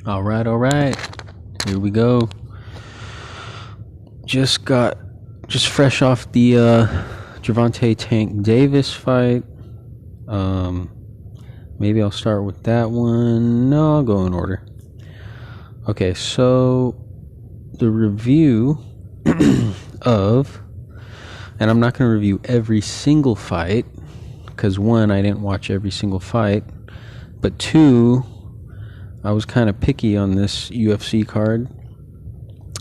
All right. Here we go. Just fresh off the Gervante Tank Davis fight. Maybe I'll start with that one. No, I'll go in order. Okay, so the review of, and I'm not going to review every single fight, because one, I didn't watch every single fight, but two, I was kind of picky on this UFC card.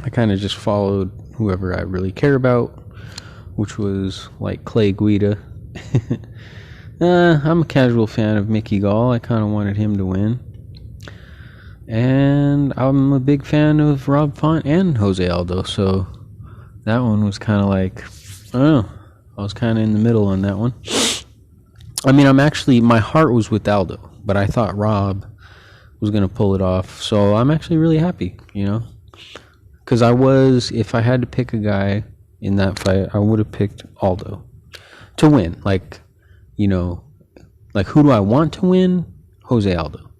I kind of just followed whoever I really care about, which was like Clay Guida. I'm a casual fan of Mickey Gall. I kind of wanted him to win. And I'm a big fan of Rob Font and Jose Aldo, so that one was kind of like, I don't know, I was kind of in the middle on that one. I mean, my heart was with Aldo, but I thought Rob was going to pull it off, so I'm actually really happy, because if I had to pick a guy in that fight, I would have picked Aldo to win. Like who do I want to win? Jose Aldo.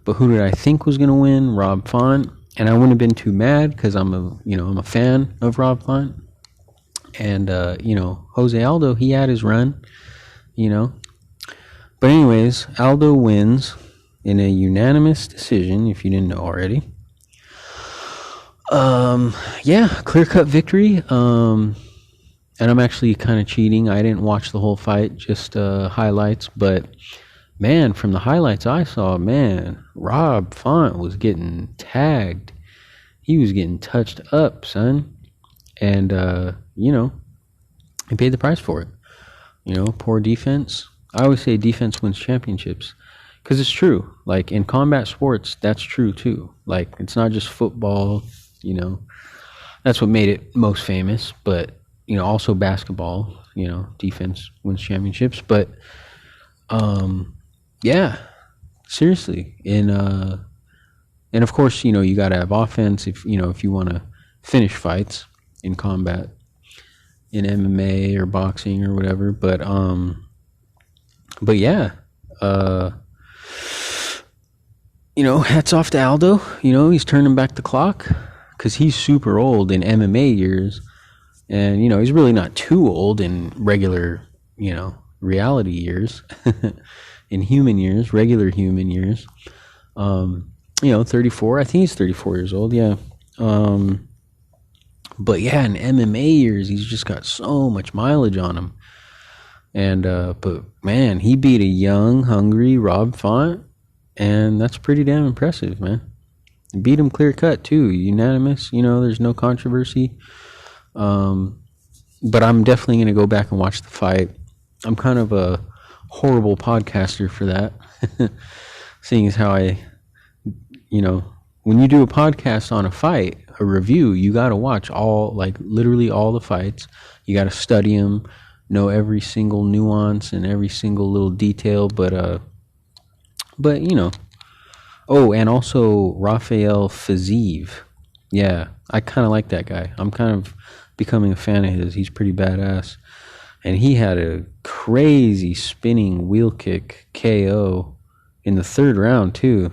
But who did I think was going to win? Rob Font. And I wouldn't have been too mad because I'm a fan of Rob Font. And, Jose Aldo, he had his run, But anyways, Aldo wins in a unanimous decision, if you didn't know already. Clear-cut victory. And I'm actually kind of cheating. I didn't watch the whole fight, just highlights. But, man, from the highlights I saw, Rob Font was getting tagged. He was getting touched up, son. And, he paid the price for it. Poor defense. I always say defense wins championships. Because it's true. Like, in combat sports, that's true, too. Like, it's not just football, That's what made it most famous. But, also basketball, defense wins championships. But, seriously. And of course, you got to have offense if you want to finish fights in combat, in MMA or boxing or whatever. But hats off to Aldo. He's turning back the clock because he's super old in MMA years. And, he's really not too old in regular, reality years, in human years, regular human years. 34. I think he's 34 years old, yeah. But, yeah, in MMA years, he's just got so much mileage on him. And, but, man, he beat a young, hungry Rob Font, and that's pretty damn impressive, man. He beat him clear-cut, too, unanimous. There's no controversy. But I'm definitely going to go back and watch the fight. I'm kind of a horrible podcaster for that. Seeing as how when you do a podcast on a fight, a review, you got to watch literally all the fights. You got to study them, know every single nuance and every single little detail. But Oh, and also Rafael Fiziev. Yeah, I kind of like that guy. I'm kind of becoming a fan of his. He's pretty badass. And he had a crazy spinning wheel kick KO in the third round, too.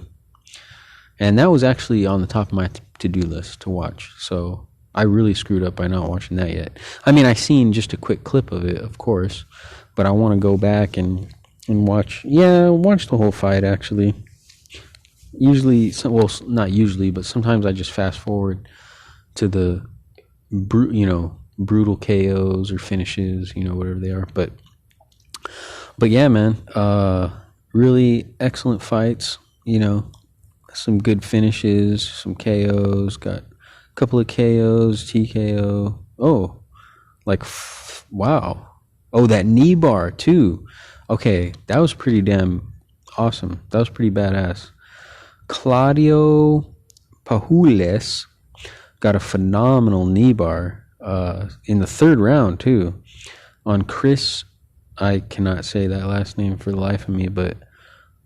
And that was actually on the top of my to-do list to watch. So I really screwed up by not watching that yet. I mean, I seen just a quick clip of it, of course. But I want to go back and watch. Yeah, watch the whole fight, actually. Usually, well, not usually, but sometimes I just fast forward to the, brutal KOs or finishes, whatever they are. But yeah, man, really excellent fights. Some good finishes, some KOs. Got a couple of KOs, TKO. Oh, wow. Oh, that knee bar too. Okay, that was pretty damn awesome. That was pretty badass. Claudio Pajules got a phenomenal knee bar in the third round too on Chris. I cannot say that last name for the life of me, but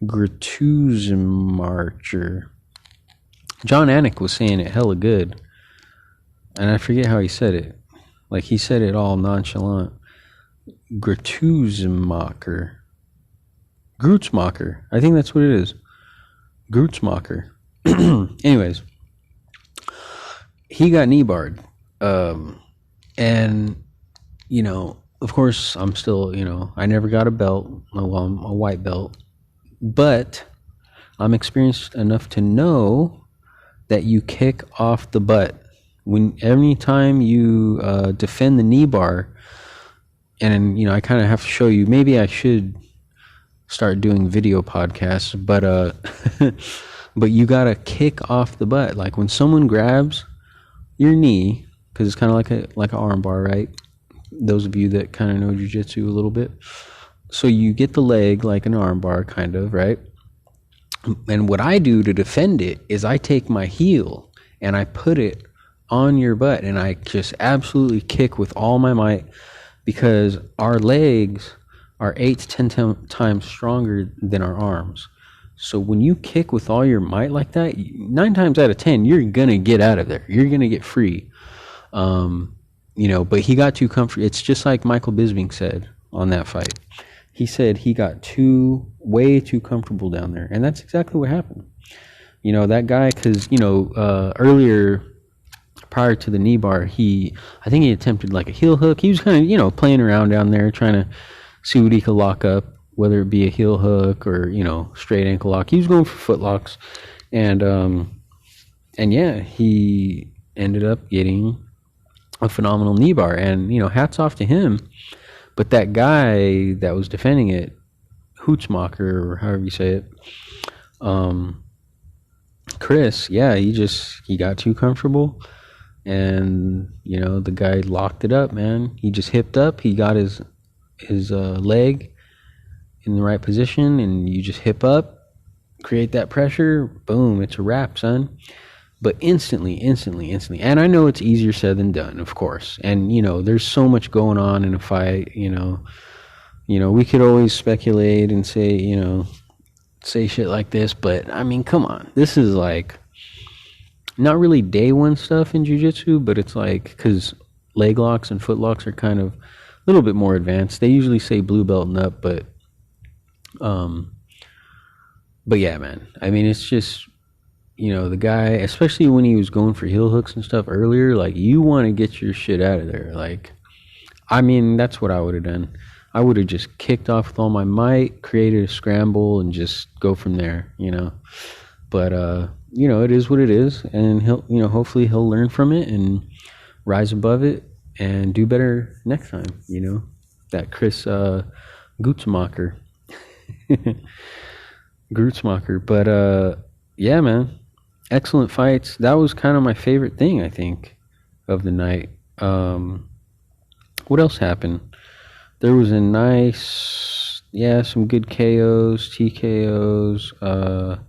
Gratuzemarcher. John Anik was saying it hella good, and I forget how he said it. Like, he said it all nonchalant. Gratutzemacher. I think that's what it is. Gratutzemacher. Anyways, he got knee barred. And, you know, of course, I'm still, you know, I never got a belt. Well, I'm a white belt. But I'm experienced enough to know that you kick off the butt. Anytime you defend the knee bar, and, you know, I kind of have to show you, maybe I should start doing video podcasts, but but you got to kick off the butt. Like when someone grabs your knee, because it's kind of like an arm bar, right? Those of you that kind of know jiu-jitsu a little bit. So you get the leg like an arm bar, kind of, right? And what I do to defend it is I take my heel and I put it on your butt, and I just absolutely kick with all my might, because our legs are 8 to 10 times stronger than our arms. So when you kick with all your might like that, 9 times out of 10, you're going to get out of there. You're going to get free. You know, but he got too comfortable. It's just like Michael Bisping said on that fight. He said he got way too comfortable down there. And that's exactly what happened. You know, that guy, because, you know, earlier, prior to the knee bar, I think he attempted like a heel hook. He was kind of, you know, playing around down there, trying to see what he could lock up, whether it be a heel hook or, you know, straight ankle lock. He was going for foot locks. And yeah, he ended up getting a phenomenal knee bar. And, you know, hats off to him. But that guy that was defending it, Hootsmacher, or however you say it, Chris, yeah, he got too comfortable. And, you know, the guy locked it up, man. He just hipped up. He got his leg in the right position, and you just hip up, create that pressure, boom, it's a wrap, son. But instantly, and I know it's easier said than done, of course. And, you know, there's so much going on in a fight, you know, we could always speculate and say shit like this, but I mean, come on. This is like not really day one stuff in jiu-jitsu, but it's like, because leg locks and foot locks are kind of a little bit more advanced. They usually say blue belt and up, but yeah, man. I mean, it's just, you know, the guy, especially when he was going for heel hooks and stuff earlier, like, you want to get your shit out of there. Like, I mean, that's what I would have done. I would have just kicked off with all my might, created a scramble, and just go from there, you know. But, you know, it is what it is, and hopefully he'll learn from it and rise above it and do better next time, you know. That Chris Gutzmacher. Grutzmacher. But, yeah, man. Excellent fights. That was kind of my favorite thing, I think, of the night. What else happened? There was a nice, some good KOs, TKOs.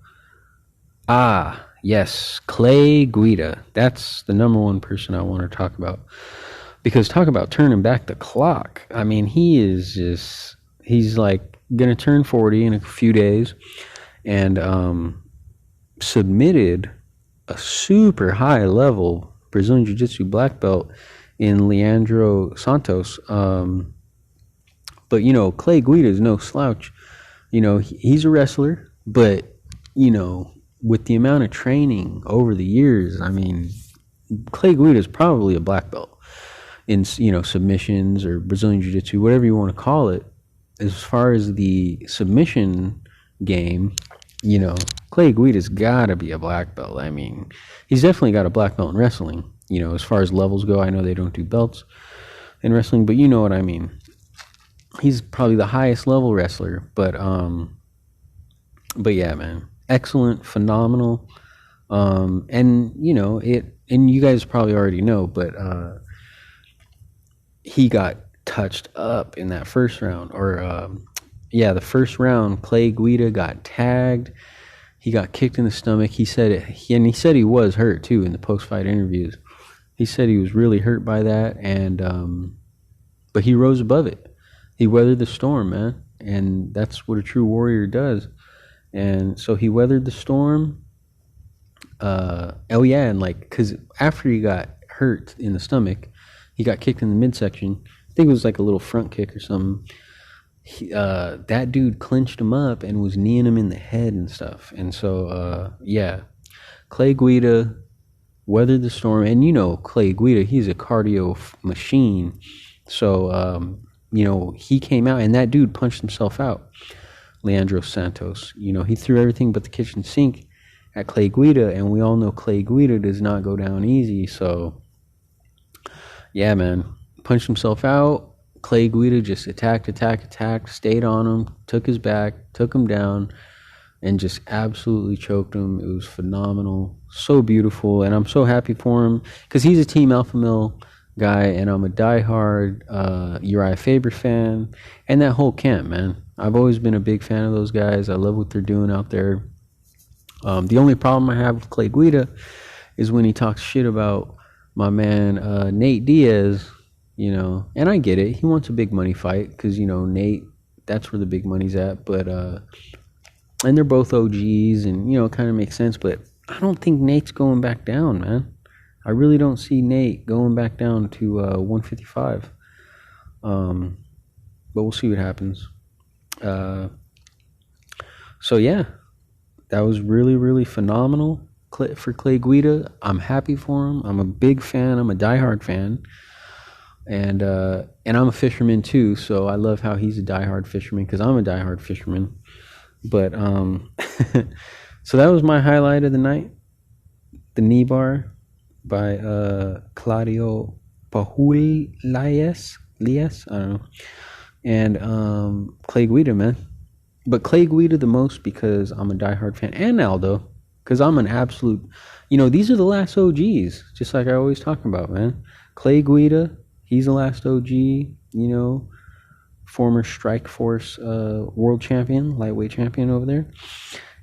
Yes, Clay Guida. That's the number one person I want to talk about. Because talk about turning back the clock. I mean, he's like going to turn 40 in a few days. And submitted a super high level Brazilian Jiu-Jitsu black belt in Leandro Santos. But, you know, Clay Guida is no slouch. You know, he's a wrestler, but, you know, with the amount of training over the years, I mean, Clay Guida is probably a black belt in, you know, submissions or Brazilian Jiu-Jitsu, whatever you want to call it. As far as the submission game, you know, Clay Guida's got to be a black belt. I mean, he's definitely got a black belt in wrestling. You know, as far as levels go, I know they don't do belts in wrestling, but you know what I mean. He's probably the highest level wrestler, but yeah, man, excellent, phenomenal, and you know it, and you guys probably already know, but he got touched up in that first round, or the first round. Clay Guida got tagged. He got kicked in the stomach. He said he was hurt too in the post-fight interviews. He said he was really hurt by that, and but he rose above it. He weathered the storm, man, and that's what a true warrior does. And so he weathered the storm. And like, because after he got hurt in the stomach, he got kicked in the midsection. I think it was like a little front kick or something. That dude clinched him up and was kneeing him in the head and stuff. And so, Clay Guida weathered the storm, and Clay Guida, he's a cardio machine. So he came out, and that dude punched himself out. Leandro Santos, he threw everything but the kitchen sink at Clay Guida, and we all know Clay Guida does not go down easy. So yeah, man, punched himself out. Clay Guida just attacked, stayed on him, took his back, took him down, and just absolutely choked him. It was phenomenal, so beautiful, and I'm so happy for him because he's a Team Alpha Male guy, and I'm a diehard Uriah Faber fan, and that whole camp, man. I've always been a big fan of those guys. I love what they're doing out there. The only problem I have with Clay Guida is when he talks shit about my man Nate Diaz, and I get it. He wants a big money fight because, Nate, that's where the big money's at. But, and they're both OGs, and, it kind of makes sense. But I don't think Nate's going back down, man. I really don't see Nate going back down to 155. But we'll see what happens. So, yeah, that was really, really phenomenal for Clay Guida. I'm happy for him. I'm a big fan. I'm a diehard fan. And I'm a fisherman too, so I love how he's a diehard fisherman because I'm a diehard fisherman. But so that was my highlight of the night, the knee bar by Claudio Pajulias, I don't know, and Clay Guida, man. But Clay Guida the most because I'm a diehard fan, and Aldo because I'm an absolute, these are the last OGs, just like I always talk about, man. Clay Guida. He's the last OG, former Strikeforce world champion, lightweight champion over there.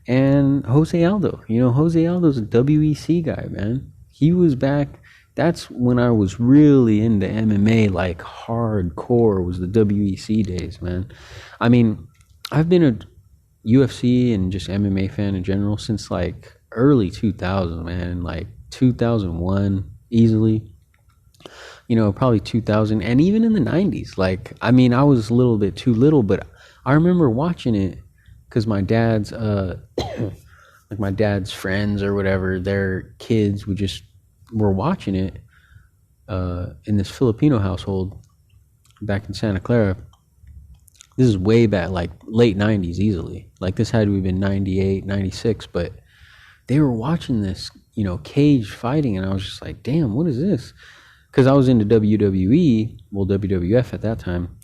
And Jose Aldo. Jose Aldo's a WEC guy, man. He was back. That's when I was really into MMA, like hardcore, was the WEC days, man. I mean, I've been a UFC and just MMA fan in general since like early 2000, man. Like 2001, easily. Probably 2000, and even in the 90s. Like, I mean, I was a little bit too little, but I remember watching it because my dad's, like my dad's friends or whatever, their kids were watching it in this Filipino household back in Santa Clara. This is way back, like late 90s easily. Like, this had to have been 98, 96, but they were watching this, cage fighting, and I was just like, damn, what is this? Because I was into WWE, well, WWF at that time,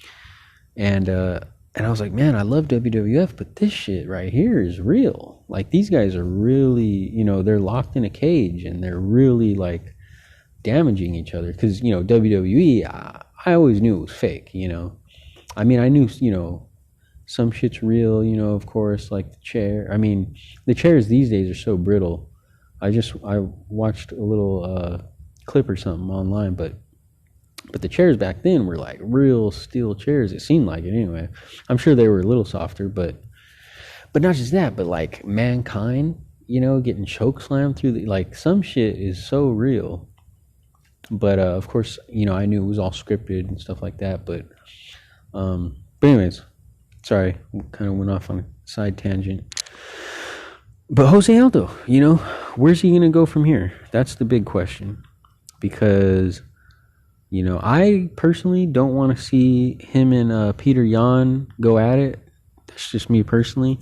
and I was like, man, I love WWF, but this shit right here is real. Like, these guys are really, they're locked in a cage, and they're really, like, damaging each other. Because, WWE, I always knew it was fake, I mean, I knew, some shit's real, of course, like the chair. I mean, the chairs these days are so brittle. I watched a little clip or something online, but the chairs back then were like real steel chairs. It seemed like it anyway. I'm sure they were a little softer, but not just that, but like Mankind, getting choke slammed through like some shit is so real. But of course, I knew it was all scripted and stuff like that. But anyways, sorry, kind of went off on a side tangent. But Jose Aldo, where's he gonna go from here? That's the big question. Because, I personally don't want to see him and Peter Yan go at it. That's just me personally.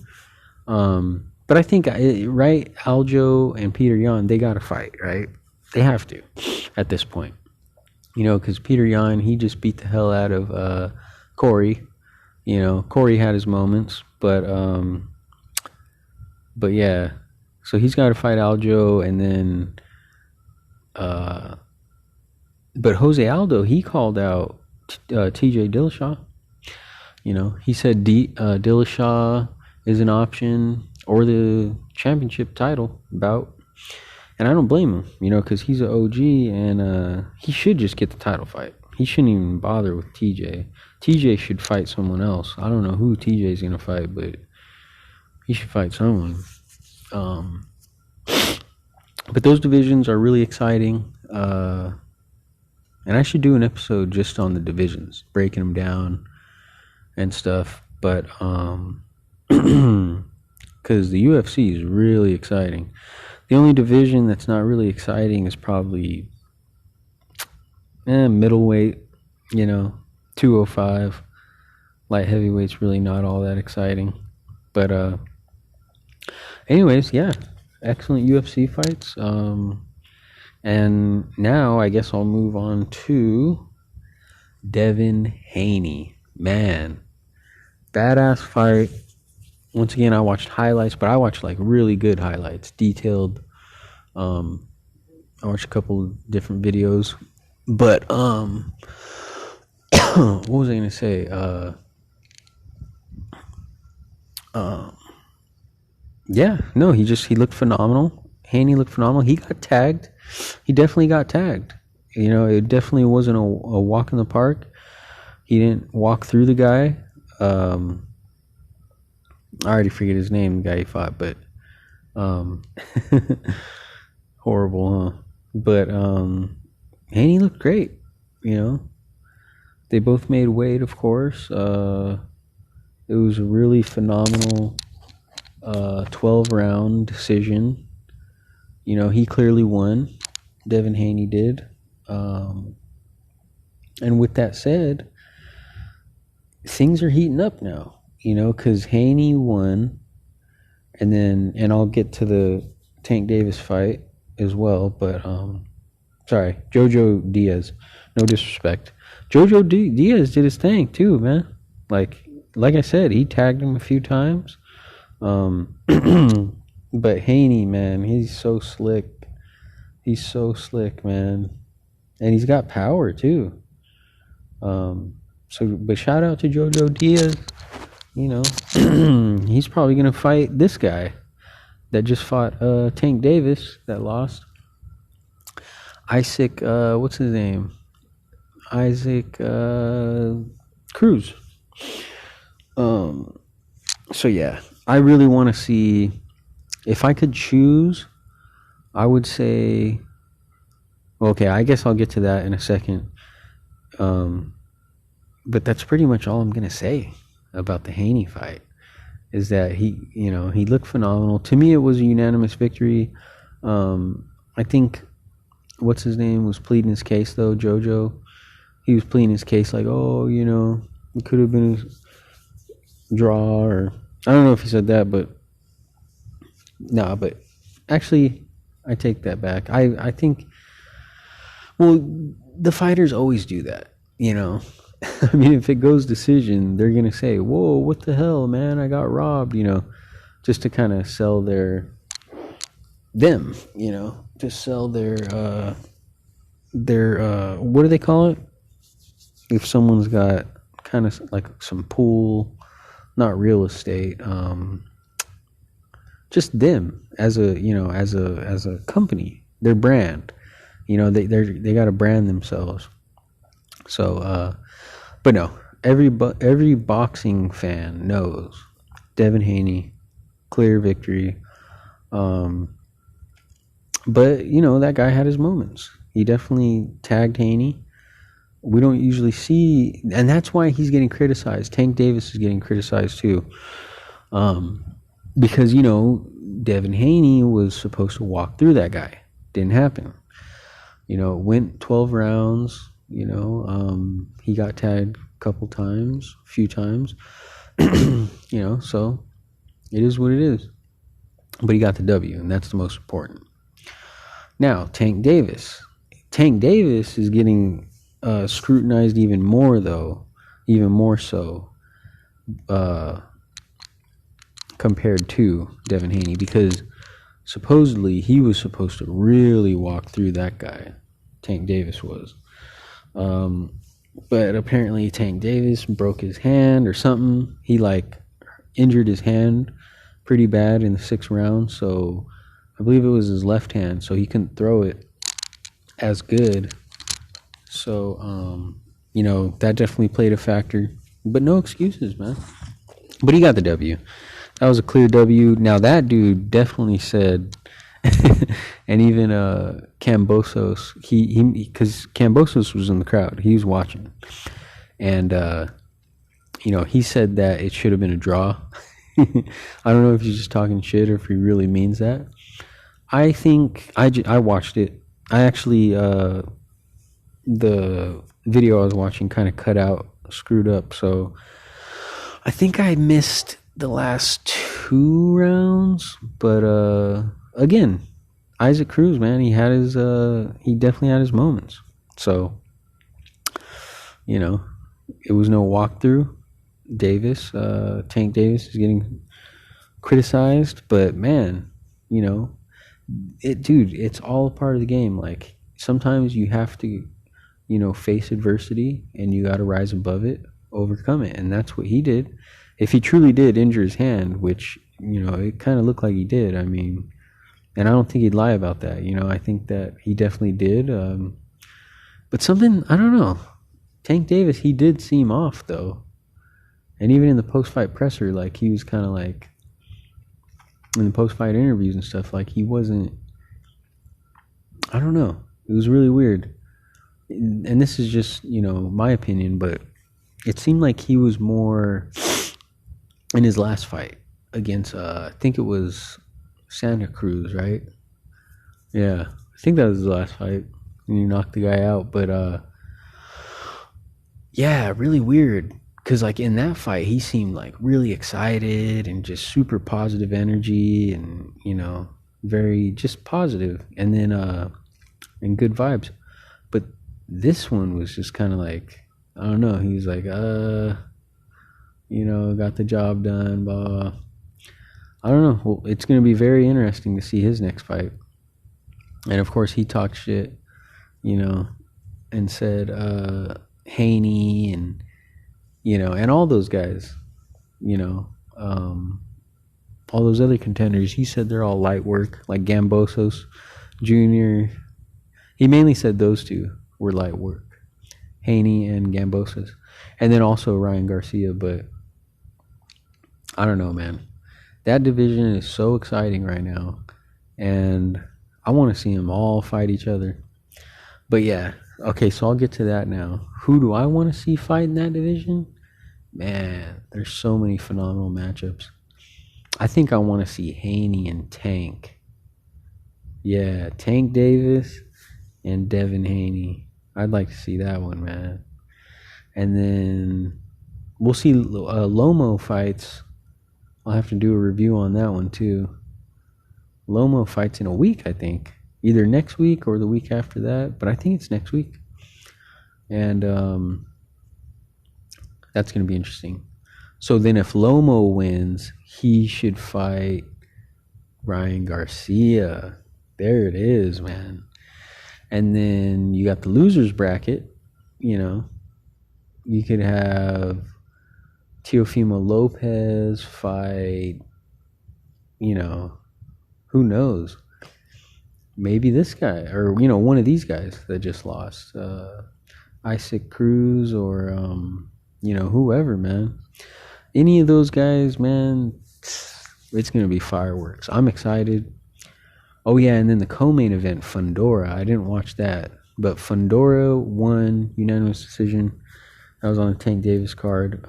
But I think, right, Aljo and Peter Yan, they got to fight, right? They have to at this point. Because Peter Yan, he just beat the hell out of Corey. Corey had his moments. But yeah. So he's got to fight Aljo, and then... But Jose Aldo, he called out TJ Dillashaw. He said Dillashaw is an option, or the championship title bout. And I don't blame him, because he's an OG, and he should just get the title fight. He shouldn't even bother with TJ. TJ should fight someone else. I don't know who TJ's going to fight, but he should fight someone. But those divisions are really exciting. And I should do an episode just on the divisions, breaking them down and stuff. But because the UFC is really exciting. The only division that's not really exciting is probably middleweight, 205. Light heavyweight's really not all that exciting. But anyways, yeah, excellent UFC fights. And now I guess I'll move on to Devin Haney. Man, badass fight. Once again, I watched highlights, but I watched like really good highlights, detailed. I watched a couple of different videos, but what was I gonna say? Yeah, no, he looked phenomenal. Haney looked phenomenal. He got tagged. He definitely got tagged. It definitely wasn't a walk in the park. He didn't walk through the guy. I already forget his name, the guy he fought, but horrible, huh? But Haney looked great. They both made weight, of course. It was a really phenomenal 12-round decision. He clearly won. Devin Haney did. And with that said, things are heating up now, because Haney won. And I'll get to the Tank Davis fight as well. But, sorry, JoJo Diaz. No disrespect. JoJo Diaz did his thing too, man. Like I said, he tagged him a few times. But Haney, man, he's so slick. He's so slick, man. And he's got power too. But shout out to JoJo Diaz. He's probably gonna fight this guy that just fought Tank Davis that lost. Isaac, what's his name? Isaac Cruz. So yeah, I really want to see. If I could choose, I would say. Okay, I guess I'll get to that in a second. But that's pretty much all I'm gonna say about the Haney fight. Is that he looked phenomenal. To me, it was a unanimous victory. I think what's his name was pleading his case though. JoJo, he was pleading his case like, it could have been a draw, or I don't know if he said that, but no. But actually, I take that back. I think, well, the fighters always do that, I mean, if it goes decision, they're gonna say, "Whoa, what the hell, man? I got robbed," just to kind of sell to sell their what do they call it? If someone's got kind of like some pool, not real estate, just them as a company, their brand, they got to brand themselves. So, but no, every boxing fan knows Devin Haney, clear victory. But that guy had his moments. He definitely tagged Haney. We don't usually see, and that's why he's getting criticized. Tank Davis is getting criticized too, because Devin Haney was supposed to walk through that guy. Didn't happen. Went 12 rounds. He got tagged a few times. So it is what it is. But he got the W, and that's the most important. Now, Tank Davis. Tank Davis is getting scrutinized even more so compared to Devin Haney, because supposedly he was supposed to really walk through that guy. Tank Davis was. But apparently Tank Davis broke his hand or something. He injured his hand pretty bad in the 6th round, so I believe it was his left hand, so he couldn't throw it as good. So, that definitely played a factor. But no excuses, man. But he got the W. That was a clear W. Now, that dude definitely said, and even Kambosos, because Kambosos was in the crowd. He was watching. And, he said that it should have been a draw. I don't know if he's just talking shit or if he really means that. I think I watched it. I actually the video I was watching kind of cut out, screwed up. So I think I missed the last 2 rounds. But again, Isaac Cruz, man, he definitely had his moments. So, it was no walkthrough. Tank Davis is getting criticized, but man, it's all part of the game. Like, sometimes you have to, face adversity, and you got to rise above it, overcome it, and that's what he did. If he truly did injure his hand, which, it kind of looked like he did, I mean, and I don't think he'd lie about that. I think that he definitely did. But something, I don't know. Tank Davis, he did seem off, though. And even in the post-fight presser, like, he was kind of like, in the post-fight interviews and stuff, like, he wasn't, I don't know. It was really weird. And this is just, my opinion, but it seemed like he was more in his last fight against, I think it was Santa Cruz, right? Yeah, I think that was his last fight. And he knocked the guy out. But, yeah, really weird. Because, like, in that fight, he seemed, like, really excited and just super positive energy and, very just positive. And then, and good vibes. But this one was just kind of like, I don't know. He was like, got the job done, blah. I don't know. Well, it's going to be very interesting to see his next fight. And, of course, he talked shit, and said Haney and, and all those guys, all those other contenders. He said they're all light work, like Gambosos Jr. He mainly said those two were light work, Haney and Gambosos. And then also Ryan Garcia, but I don't know, man. That division is so exciting right now, and I want to see them all fight each other. But yeah, okay, so I'll get to that now. Who do I want to see fight in that division? Man, there's so many phenomenal matchups. I think I want to see Haney and Tank. Yeah, Tank Davis and Devin Haney. I'd like to see that one, man. And then we'll see Lomo fights. I'll have to do a review on that one too. Lomo fights in a week, I think. Either next week or the week after that, but I think it's next week. And that's going to be interesting. So then if Lomo wins, he should fight Ryan Garcia. There it is, man. And then you got the losers bracket. You could have Teofimo Lopez fight, who knows? Maybe this guy, or, one of these guys that just lost. Isaac Cruz or, whoever, man. Any of those guys, man, it's going to be fireworks. I'm excited. Oh, yeah, and then the co-main event, Fundora. I didn't watch that. But Fundora won unanimous decision. That was on the Tank Davis card.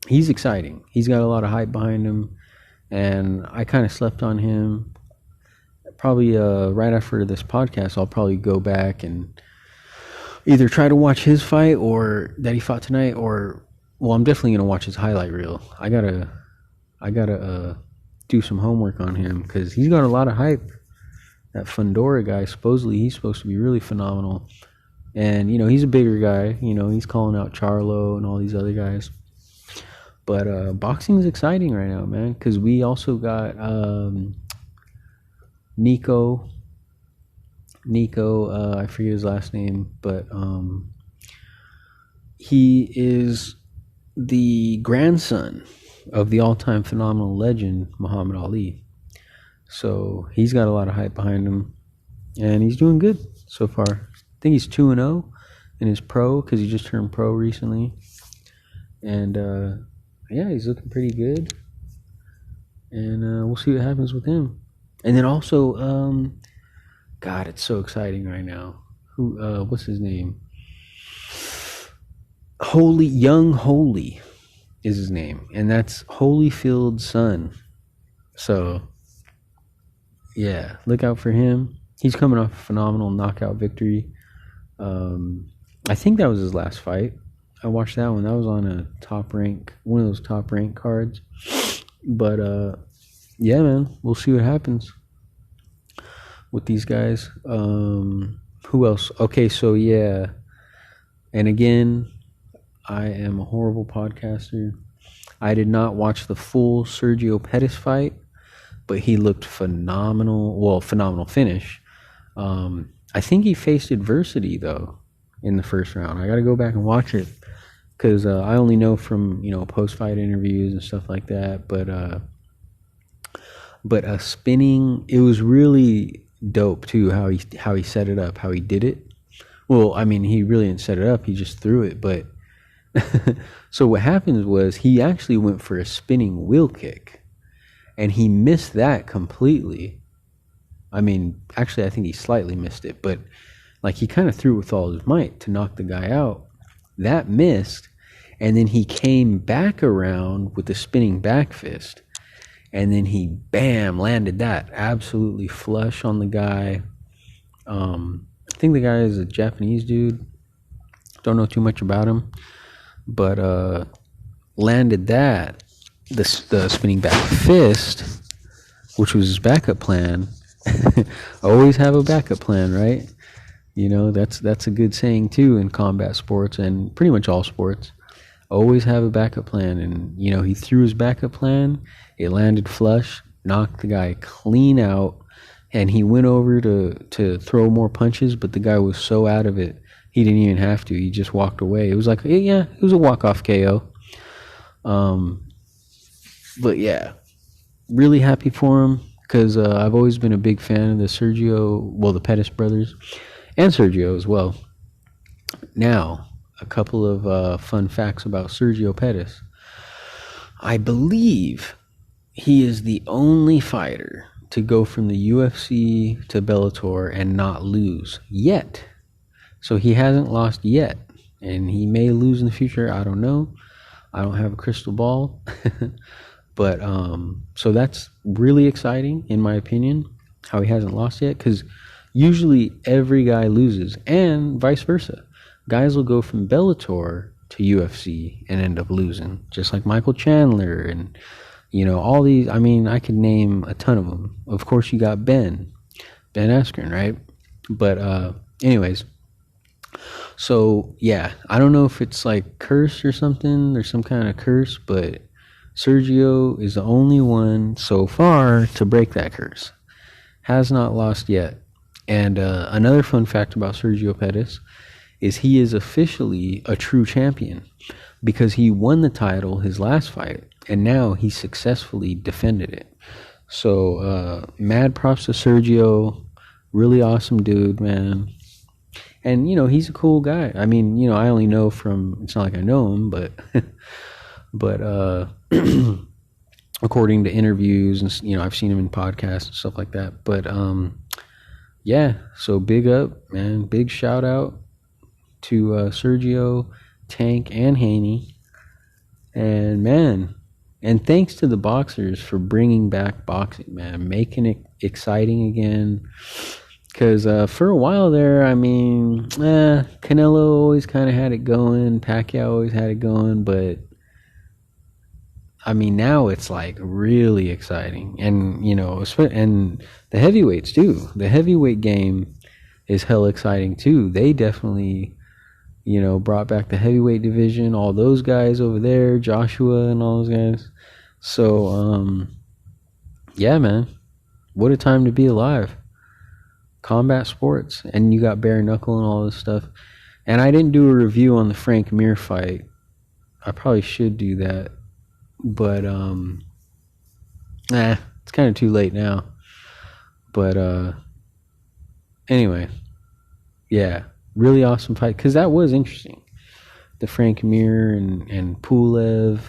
He's exciting. He's got a lot of hype behind him. And I kind of slept on him. Probably right after this podcast, I'll probably go back and either try to watch his fight or that he fought tonight, or, well, I'm definitely going to watch his highlight reel. I gotta do some homework on him because he's got a lot of hype. That Fundora guy, supposedly he's supposed to be really phenomenal. And, he's a bigger guy. He's calling out Charlo and all these other guys. But boxing is exciting right now, man, because we also got Nico, I forget his last name, but he is the grandson of the all-time phenomenal legend, Muhammad Ali. So he's got a lot of hype behind him, and he's doing good so far. I think he's 2-0 in his pro, because he just turned pro recently. And, yeah, he's looking pretty good. And we'll see what happens with him. And then also, God, it's so exciting right now. What's his name? Young Holy is his name. And that's Holyfield's son. So, yeah, look out for him. He's coming off a phenomenal knockout victory. I think that was his last fight. I watched that one. That was on a one of those top rank cards. But yeah, man, we'll see what happens with these guys. Who else? Okay, so yeah, and again, I am a horrible podcaster. I did not watch the full Sergio Pettis fight, but he looked phenomenal. Well, phenomenal finish. I think he faced adversity though in the first round. I got to go back and watch it because I only know from post-fight interviews and stuff like that. But spinning, it was really dope too how he set it up, how he did it. Well, I mean, he really didn't set it up; he just threw it. But so what happened was he actually went for a spinning wheel kick, and he missed that completely. I mean, actually, I think he slightly missed it, but like he kind of threw with all his might to knock the guy out. That missed, and then he came back around with the spinning back fist, and then he landed that absolutely flush on the guy. I think the guy is a Japanese dude. Don't know too much about him, but landed that the spinning back fist, which was his backup plan. Always have a backup plan, right? That's a good saying too in combat sports and pretty much all sports. Always have a backup plan. And he threw his backup plan, it landed flush, knocked the guy clean out, and he went over to throw more punches, but the guy was so out of it he didn't even have to. He just walked away. It was like, yeah, it was a walk-off KO. But yeah, really happy for him. Because I've always been a big fan of the Pettis brothers, and Sergio as well. Now, a couple of fun facts about Sergio Pettis. I believe he is the only fighter to go from the UFC to Bellator and not lose yet. So he hasn't lost yet, and he may lose in the future. I don't know. I don't have a crystal ball. But so that's really exciting, in my opinion, how he hasn't lost yet. Because usually every guy loses, and vice versa. Guys will go from Bellator to UFC and end up losing, just like Michael Chandler and all these. I mean, I could name a ton of them. Of course, you got Ben Askren, right? But anyways, so yeah, I don't know if it's like curse or something. There's some kind of curse, but Sergio is the only one so far to break that curse. Has not lost yet. And another fun fact about Sergio Pettis is he is officially a true champion because he won the title his last fight, and now he successfully defended it. So mad props to Sergio. Really awesome dude, man. And, he's a cool guy. I mean, I only know from, it's not like I know him, but according to interviews and I've seen him in podcasts and stuff like that. But yeah, so big up, man. Big shout out to Sergio, Tank, and Haney. And man, and thanks to the boxers for bringing back boxing, man, making it exciting again. Because for a while there, I mean, Canelo always kind of had it going, Pacquiao always had it going, but I mean, now it's like really exciting. And, and the heavyweights too. The heavyweight game is hell exciting too. They definitely, brought back the heavyweight division, all those guys over there, Joshua and all those guys. So, yeah, man, what a time to be alive. Combat sports. And you got bare knuckle and all this stuff. And I didn't do a review on the Frank Mir fight. I probably should do that. But it's kind of too late now. But anyway, yeah, really awesome fight, because that was interesting. The Frank Mir and Pulev.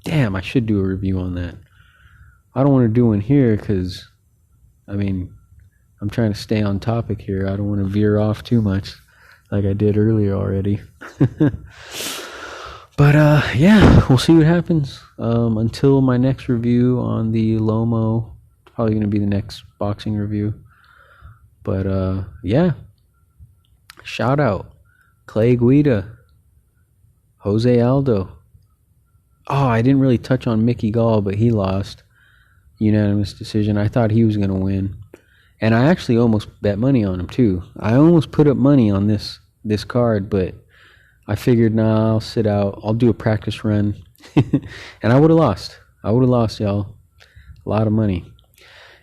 Damn, I should do a review on that. I don't want to do one here because, I mean, I'm trying to stay on topic here. I don't want to veer off too much like I did earlier already. But yeah, we'll see what happens. Until my next review on the Lomo, probably going to be the next boxing review. But yeah, shout out Clay Guida, Jose Aldo. Oh, I didn't really touch on Mickey Gall, but he lost. Unanimous decision. I thought he was going to win. And I actually almost bet money on him too. I almost put up money on this card, but I figured, nah, I'll sit out. I'll do a practice run. And I would have lost. Y'all. A lot of money.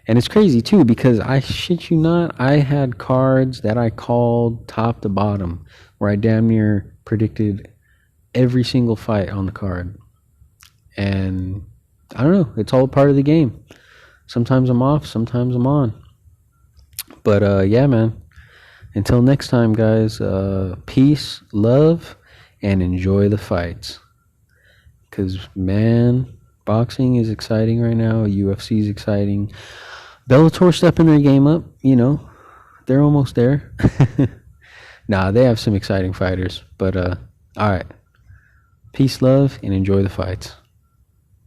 And it's crazy too, because I shit you not, I had cards that I called top to bottom, where I damn near predicted every single fight on the card. And I don't know, it's all part of the game. Sometimes I'm off, sometimes I'm on. But yeah, man. Until next time, guys, peace, love, and enjoy the fights. Because, man, boxing is exciting right now. UFC is exciting. Bellator stepping their game up, they're almost there. Nah, they have some exciting fighters. But, all right. Peace, love, and enjoy the fights.